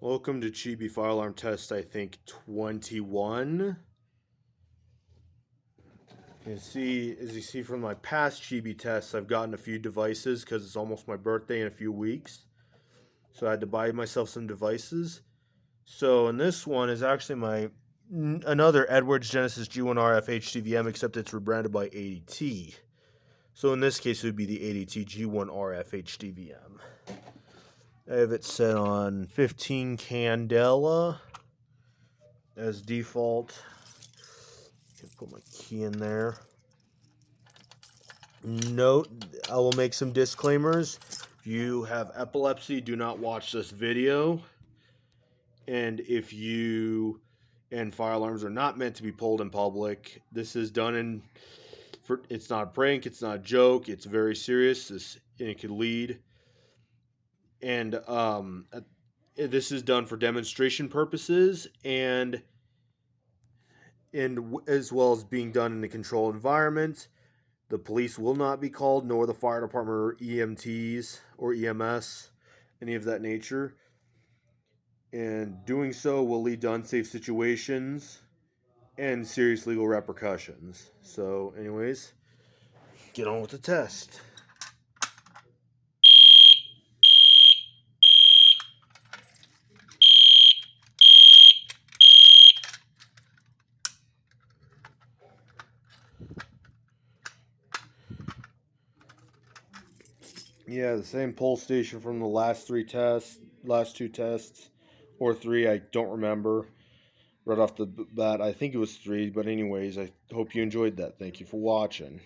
Welcome to Chibi Fire Alarm Test, I think 21. As you see from my past Chibi tests, I've gotten a few devices because it's almost my birthday in a few weeks. So I had to buy myself some devices. So in this one is actually another Edwards Genesis G1RF-HDVM, except it's rebranded by ADT. So in this case, it would be the ADTG1RF-HDVM. I have it set on 15 candela as default. Put my key in there. Note, I will make some disclaimers. If you have epilepsy, do not watch this video. And fire alarms are not meant to be pulled in public. This is done it's not a prank, it's not a joke, it's very serious. It could lead. And this is done for demonstration purposes and as well as being done in a controlled environment. The police will not be called, nor the fire department or EMTs or EMS, any of that nature. And doing so will lead to unsafe situations and serious legal repercussions. So, anyways, get on with the test. Yeah, the same pull station from the last two tests, or three, I don't remember. Right off the bat, I think it was 3, but anyways, I hope you enjoyed that. Thank you for watching.